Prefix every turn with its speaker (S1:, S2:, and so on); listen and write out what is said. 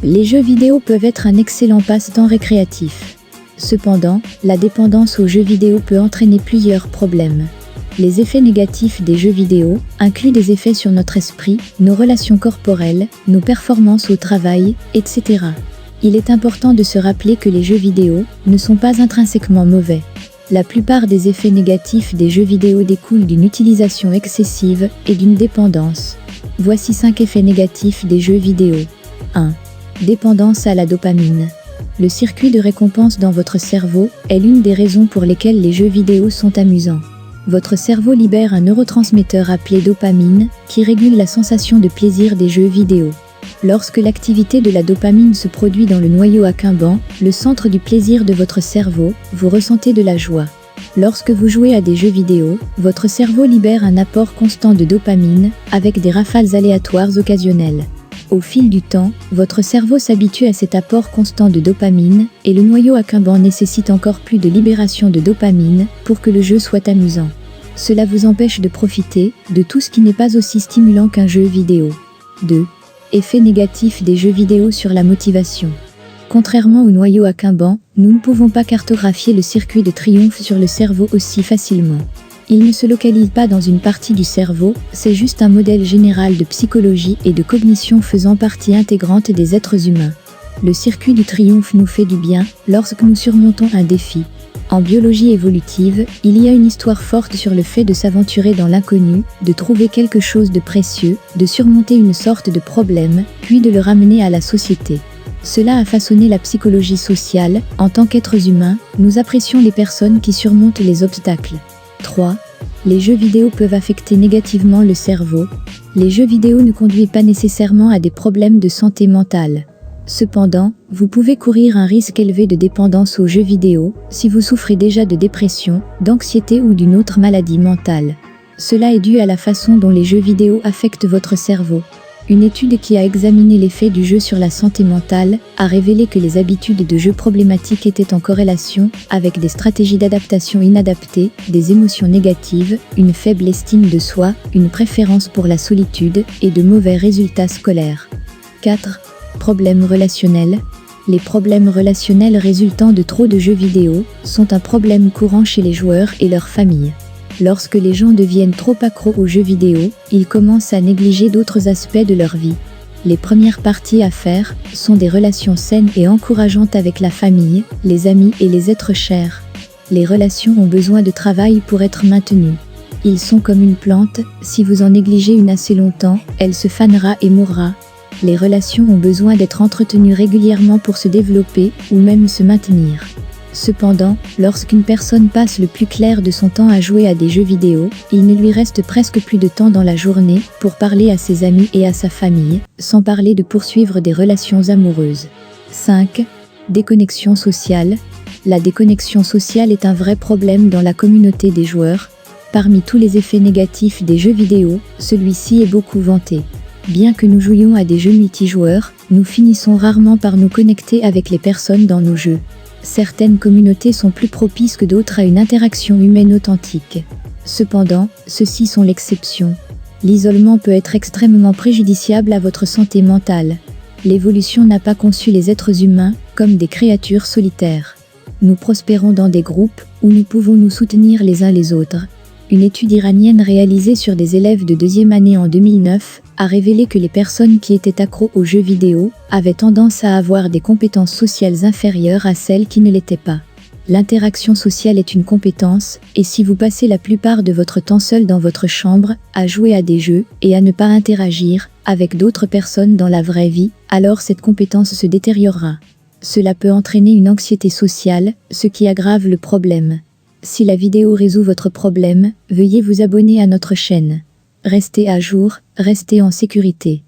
S1: Les jeux vidéo peuvent être un excellent passe-temps récréatif. Cependant, la dépendance aux jeux vidéo peut entraîner plusieurs problèmes. Les effets négatifs des jeux vidéo incluent des effets sur notre esprit, nos relations corporelles, nos performances au travail, etc. Il est important de se rappeler que les jeux vidéo ne sont pas intrinsèquement mauvais. La plupart des effets négatifs des jeux vidéo découlent d'une utilisation excessive et d'une dépendance. Voici 5 effets négatifs des jeux vidéo. 1. Dépendance à la dopamine. Le circuit de récompense dans votre cerveau est l'une des raisons pour lesquelles les jeux vidéo sont amusants. Votre cerveau libère un neurotransmetteur appelé dopamine qui régule la sensation de plaisir des jeux vidéo. Lorsque l'activité de la dopamine se produit dans le noyau accumbens, le centre du plaisir de votre cerveau, vous ressentez de la joie. Lorsque vous jouez à des jeux vidéo, votre cerveau libère un apport constant de dopamine, avec des rafales aléatoires occasionnelles. Au fil du temps, votre cerveau s'habitue à cet apport constant de dopamine, et le noyau accumbens nécessite encore plus de libération de dopamine pour que le jeu soit amusant. Cela vous empêche de profiter de tout ce qui n'est pas aussi stimulant qu'un jeu vidéo. 2. Effet négatif des jeux vidéo sur la motivation. Contrairement au noyau accumbens, nous ne pouvons pas cartographier le circuit de triomphe sur le cerveau aussi facilement. Il ne se localise pas dans une partie du cerveau, c'est juste un modèle général de psychologie et de cognition faisant partie intégrante des êtres humains. Le circuit du triomphe nous fait du bien lorsque nous surmontons un défi. En biologie évolutive, il y a une histoire forte sur le fait de s'aventurer dans l'inconnu, de trouver quelque chose de précieux, de surmonter une sorte de problème, puis de le ramener à la société. Cela a façonné la psychologie sociale. En tant qu'êtres humains, nous apprécions les personnes qui surmontent les obstacles. 3. Les jeux vidéo peuvent affecter négativement le cerveau. Les jeux vidéo ne conduisent pas nécessairement à des problèmes de santé mentale. Cependant, vous pouvez courir un risque élevé de dépendance aux jeux vidéo si vous souffrez déjà de dépression, d'anxiété ou d'une autre maladie mentale. Cela est dû à la façon dont les jeux vidéo affectent votre cerveau. Une étude qui a examiné l'effet du jeu sur la santé mentale a révélé que les habitudes de jeu problématiques étaient en corrélation avec des stratégies d'adaptation inadaptées, des émotions négatives, une faible estime de soi, une préférence pour la solitude et de mauvais résultats scolaires. 4. Problèmes relationnels. Les problèmes relationnels résultant de trop de jeux vidéo sont un problème courant chez les joueurs et leurs familles. Lorsque les gens deviennent trop accros aux jeux vidéo, ils commencent à négliger d'autres aspects de leur vie. Les premières parties à faire sont des relations saines et encourageantes avec la famille, les amis et les êtres chers. Les relations ont besoin de travail pour être maintenues. Ils sont comme une plante, si vous en négligez une assez longtemps, elle se fanera et mourra. Les relations ont besoin d'être entretenues régulièrement pour se développer ou même se maintenir. Cependant, lorsqu'une personne passe le plus clair de son temps à jouer à des jeux vidéo, il ne lui reste presque plus de temps dans la journée pour parler à ses amis et à sa famille, sans parler de poursuivre des relations amoureuses. 5. Déconnexion sociale. La déconnexion sociale est un vrai problème dans la communauté des joueurs. Parmi tous les effets négatifs des jeux vidéo, celui-ci est beaucoup vanté. Bien que nous jouions à des jeux multijoueurs, nous finissons rarement par nous connecter avec les personnes dans nos jeux. Certaines communautés sont plus propices que d'autres à une interaction humaine authentique. Cependant, ceux-ci sont l'exception. L'isolement peut être extrêmement préjudiciable à votre santé mentale. L'évolution n'a pas conçu les êtres humains comme des créatures solitaires. Nous prospérons dans des groupes où nous pouvons nous soutenir les uns les autres. Une étude iranienne réalisée sur des élèves de deuxième année en 2009 a révélé que les personnes qui étaient accros aux jeux vidéo avaient tendance à avoir des compétences sociales inférieures à celles qui ne l'étaient pas. L'interaction sociale est une compétence, et si vous passez la plupart de votre temps seul dans votre chambre, à jouer à des jeux, et à ne pas interagir avec d'autres personnes dans la vraie vie, alors cette compétence se détériorera. Cela peut entraîner une anxiété sociale, ce qui aggrave le problème. Si la vidéo résout votre problème, veuillez vous abonner à notre chaîne. Restez à jour, restez en sécurité.